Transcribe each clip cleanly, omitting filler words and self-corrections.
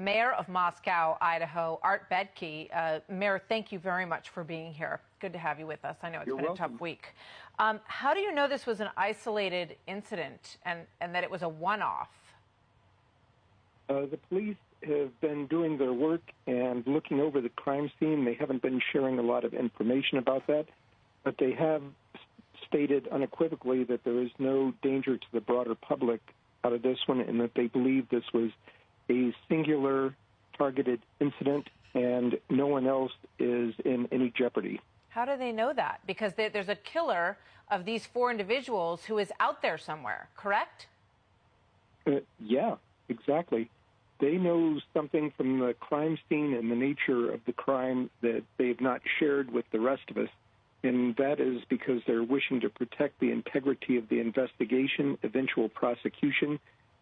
Mayor of Moscow, Idaho, Art Bettge. Mayor, thank you very much for being here. Good to have you with us. I know it's You're been welcome. a tough week. How do you know this was an isolated incident and that it was a one-off? The police have been doing their work and looking over the crime scene. They haven't been sharing a lot of information about that, but they have stated unequivocally that there is no danger to the broader public out of this one, and that they believe this was a singular targeted incident and no one else is in any jeopardy. How do they know that? Because there's a killer of these four individuals who is out there somewhere, correct? Yeah, exactly. They know something from the crime scene and the nature of the crime that they've not shared with the rest of us, and that is because they're wishing to protect the integrity of the investigation, eventual prosecution,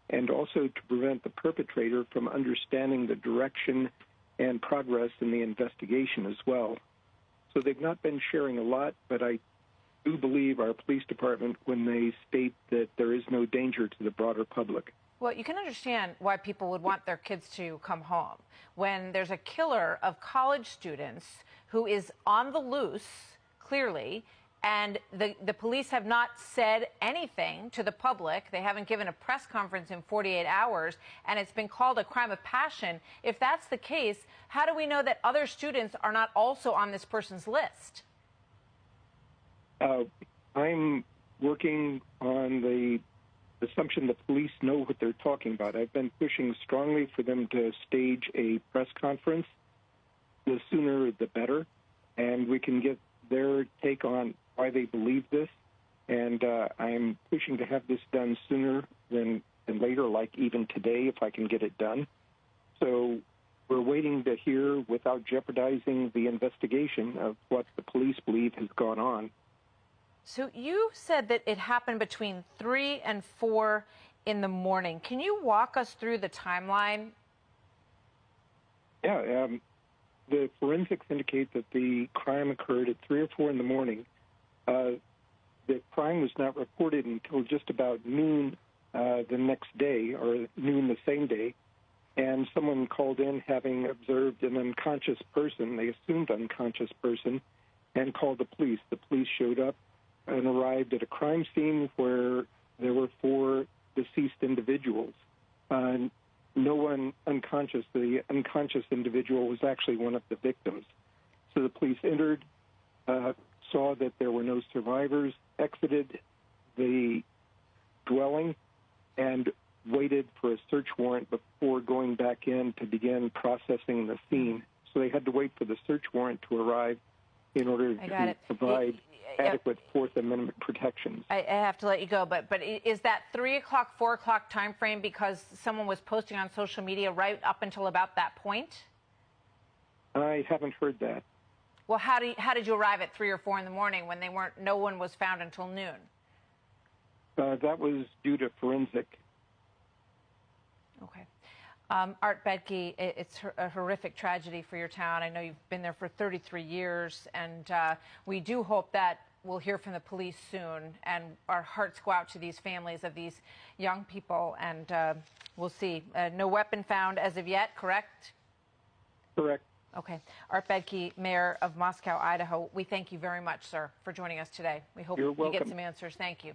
and also to prevent the perpetrator from understanding the direction and progress in the investigation as well. So they've not been sharing a lot, but I do believe our police department when they state that there is no danger to the broader public. Well, you can understand why people would want their kids to come home when there's a killer of college students who is on the loose, clearly, and the police have not said anything to the public. They haven't given a press conference in 48 hours, and it's been called a crime of passion. If that's the case, how do we know that other students are not also on this person's list? I'm working on the assumption the police know what they're talking about. I've been pushing strongly for them to stage a press conference. The sooner, the better, and we can get their take on why they believe this. And I'm pushing to have this done sooner than later, like even today, if I can get it done. So we're waiting to hear, without jeopardizing the investigation, of what the police believe has gone on. So you said that it happened between 3 and 4 in the morning. Can you walk us through the timeline? Yeah, the forensics indicate that the crime occurred at 3 or 4 in the morning. The crime was not reported until just about noon the next day, or noon the same day, and someone called in having observed an unconscious person, they assumed unconscious person, and called the police. The police showed up and arrived at a crime scene where there were 4 deceased individuals. No one unconscious. The unconscious individual was actually one of the victims. So the police entered, saw that there were no survivors, exited the dwelling, and waited for a search warrant before going back in to begin processing the scene. So they had to wait for the search warrant to arrive in order to provide adequate Fourth Amendment protections. I have to let you go, but is that 3 o'clock, 4 o'clock time frame because someone was posting on social media right up until about that point? I haven't heard that. Well, how did you arrive at 3 or 4 in the morning when no one was found until noon? That was due to forensic. Okay. Art Bettge, it's a horrific tragedy for your town. I know you've been there for 33 years, and we do hope that we'll hear from the police soon, and our hearts go out to these families of these young people, and we'll see. No weapon found as of yet, correct? Correct. Okay. Art Bettge, Mayor of Moscow, Idaho, we thank you very much, sir, for joining us today. We hope you get some answers. Thank you.